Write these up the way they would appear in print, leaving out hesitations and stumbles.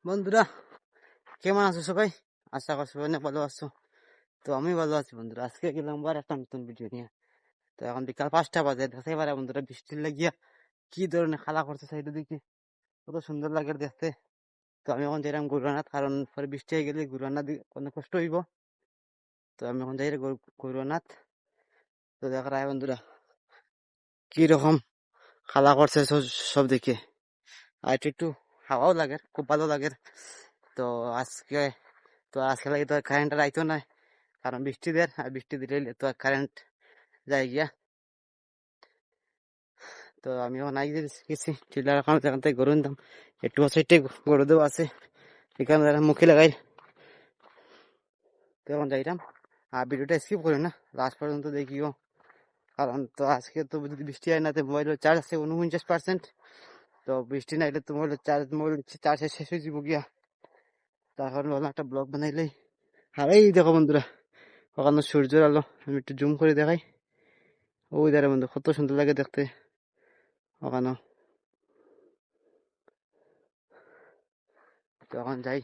বন্ধুরা, কেমন আছো সবাই? আশা করছি অনেক ভালো আছো। তো আমি ভালো আছি বন্ধুরা। আজকে গেলাম আবার একটা নতুন ভিডিও নিয়ে। তো এখন বিকাল 5টা বাজে, দেখতে পারে বন্ধুরা বৃষ্টির লাগিয়া কি ধরনের খেলা করতে সাইডে দিকে, কত সুন্দর লাগে দেখতে। তো আমি এখন যাইলাম গরুয়ানাথ, কারণ পরে বৃষ্টি হয়ে গেলে গরুয়ানাথ অনেক কষ্ট হইব। তো আমি এখন যাই গরুয়ানাথ। তো দেখা রায় বন্ধুরা কি রকম খেলা করছে সব দিকে। আর একটু একটু হাওয়াও লাগে, খুব ভালো লাগে। তো আজকে আজকে লাগে তো কারেন্টের আইতো না, কারণ বৃষ্টি দেয়, আর বৃষ্টি দিলে তো কারেন্ট যায় গিয়া। তো আমি এখন আই গেছি টিলার এখন, যেখান থেকে গরু নিতাম একটু সাইডে গরু দেওয়া আছে, এখানে যারা মুখে লাগাই। তো এখন যাইতাম, আর ভিডিওটা স্কিপ করি না, লাস্ট পর্যন্ত দেখিও। কারণ তো আজকে তো যদি বৃষ্টি হয় না, তো মোবাইলের চার্জ আছে 49%। তো বৃষ্টি না এলে তো মোবাইল চার্জ শেষ হয়ে যাব গিয়া। তার কারণে একটা ব্লগ বানাইলেই। আর এই দেখো বন্ধুরা, ওখানে সূর্যের আলো, আমি একটু জুম করে দেখাই। ওই ধারে বন্ধু কত সুন্দর লাগে দেখতে ওখানে। তো এখন যাই,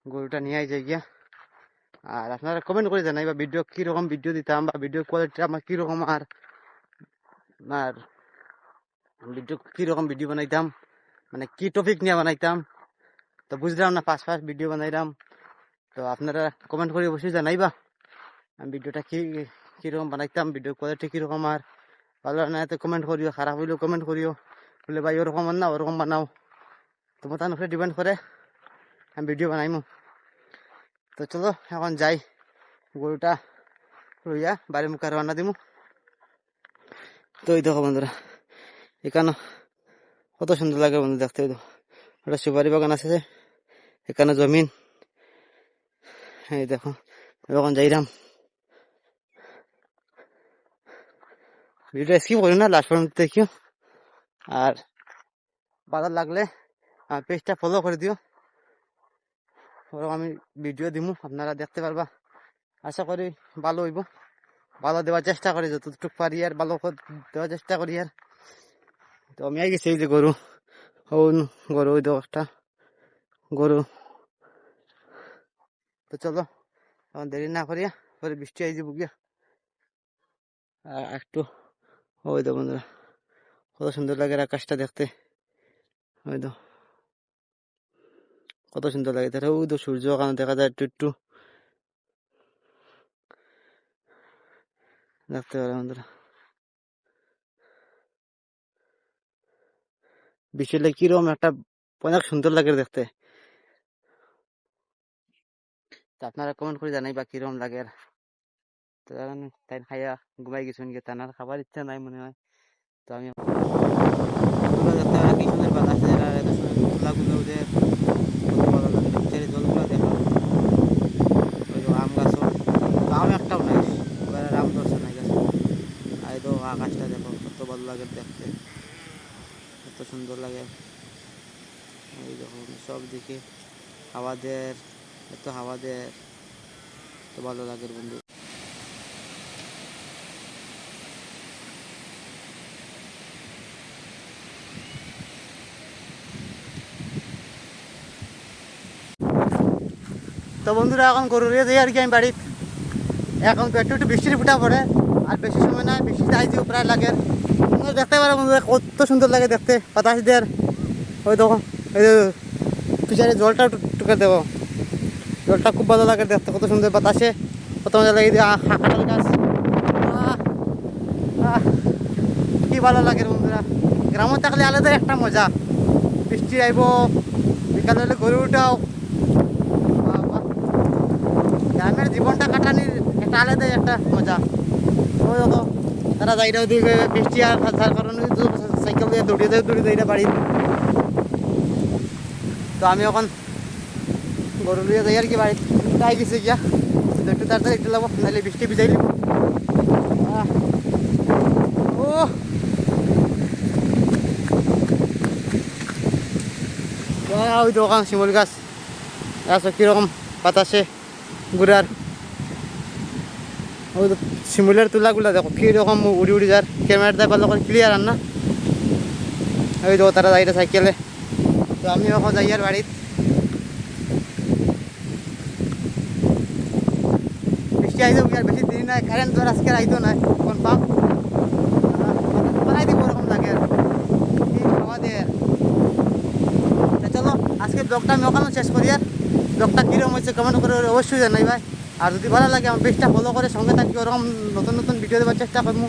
গরুটা নিয়ে যাই গিয়া। আর আপনারা কমেন্ট করে জানাই বা ভিডিও কিরকম ভিডিও দিতাম, বা ভিডিও কোয়ালিটি আমার কিরকম, আর আর ভিডিও কিরকম ভিডিও বানাইতাম, মানে কি টপিক নিয়ে বানাইতাম। তো বুঝলাম না, ফার্স্ট ভিডিও বানাইলাম। তো আপনারা কমেন্ট করে অবশ্যই জানাইবা আমি ভিডিওটা কিরকম বানাইতাম, ভিডিও কোয়ালিটি কিরকম। আর ভালো না তো কমেন্ট করিও, খারাপ হইলেও কমেন্ট করিও, বলে ভাই ওরকম না ওরকম বানাও। তোমার তার উপরে ডিপেন্ড করে আমি ভিডিও বানাইমু। তো চলো এখন যাই, গরুটা লইয়া বাড়ির মুখে রান্না দিমু। তো এই দেখো বন্ধুরা, এখানে কত সুন্দর লাগে বন্ধু দেখতে। ওটা সুপারি বাগান আছে যে, এখানে জমিন। এই দেখো এখন যাইরাম, ভিডিওটা স্কিপ করি না, লাস্ট পর্যন্ত দেখিও। আর ভালো লাগলে আমার পেজটা ফলো করে দিও, ওরকম আমি ভিডিও দিমু, আপনারা দেখতে পারবা। আশা করি ভালো হইব, ভালো দেওয়ার চেষ্টা করি, যতটুকু পারি আর ভালো দেওয়ার চেষ্টা করি। আর তো আমি গেছি, এই যে গরু, ও গরু, ওই দেখো একটা গরু। তো চলো এখন দেরি না করিয়া, পরে বৃষ্টি আই যাবো গিয়া। আর একটু ওই তো বন্ধুরা, কত সুন্দর লাগে আকাশটা দেখতে। ওই তো কত সুন্দর লাগে, তাহলে ওই তো সূর্য ওখানে দেখা যায় একটু একটু দেখতে পারে বন্ধুরা। বিকেলে কিরকম একটা অনেক সুন্দর লাগে দেখতে। তো আপনারা কমেন্ট করে জানাই বা কিরকম লাগে। তো তাই খাইয়া ঘুমাই গেছেন গিয়ে, তার খাবার ইচ্ছা নাই মনে হয়। তো আমি দেখতে পারি কি সুন্দর বাতাস, এত সুন্দর তুলাগুলো ওদের কত ভালো লাগে দেখতে, জলগুলো দেখো। ওই তো আম গাছও, তো আম একটাও নাই, এবার আম ধরছে নাই গাছ। আর তো আকাশটা দেখো কত ভালো লাগে দেখতে, এত সুন্দর লাগে। এই দেখুন সব দিকে হাওয়াদের, এত হাওয়াদের, এত ভালো লাগে বন্ধু। তো বন্ধুরা এখন গরু রে যাই আর কি আমি বাড়ি। এখন একটু একটু বৃষ্টির ফুটা পড়ে, আর বেশি সময় নাই, বৃষ্টি যাই দিও প্রায় লাগে। দেখতে পারো বন্ধুরা কত সুন্দর লাগে দেখতে বাতাস দেওয়ার। ওই দেখো এই পিছনে জলটা টুকে দেবো, জলটা খুব ভালো লাগে দেখতে, কত সুন্দর বাতাসে কত মজা লাগে। কাঁঠাল গাছ, কি ভালো লাগে বন্ধুরা। গ্রামে থাকলে আলাদা একটা মজা, বৃষ্টি আইব, বিকাল হলে গরু উঠাও, গ্রামের জীবনটা কাটানির একটা আলাদাই একটা মজা। ওই দেখো তারা যাইরা ওদিকে বৃষ্টি আর তার কারণে সাইকেল দিয়ে দৌড়িয়ে যাইরা বাড়ি। তো আমি এখন গরু লিয়ে যাই আর কি বাড়ি, তাই গেছে গিয়া। একটু তাড়াতাড়ি একটু লাগবো, নাহলে বৃষ্টি ভিজাই দিব। ও ওই দোকান শিমুল গাছ গাছ কিরকম বাতাসে ঘুরার। ওই শিমুলের তুলাগুলা দেখো কিরকম উড়ি উড়ি যার, ক্যামেরাটা ভালো করে ক্লিয়ার আর না। ওই দেখো তারা যাইটা সাইকেলে। তো আমি এখন যাই আর বাড়িত, আইতে আর বেশি দেরি নাই, কারেন্ট তো আর আজকে আইতো নাই কনফার্ম বানাই দিব ওরকম লাগে আর কি খাওয়া দিয়ে। তা চলো আজকে ব্লগটা আমি ওখানে শেষ করি, আর ব্লগটা কীরকম হয়েছে কমেন্ট করে অবশ্যই জানাই ভাই। আর যদি ভালো লাগে আমার পেজটা ফলো করে সঙ্গে থাকি, ওরকম নতুন নতুন ভিডিও দেওয়ার চেষ্টা করবো।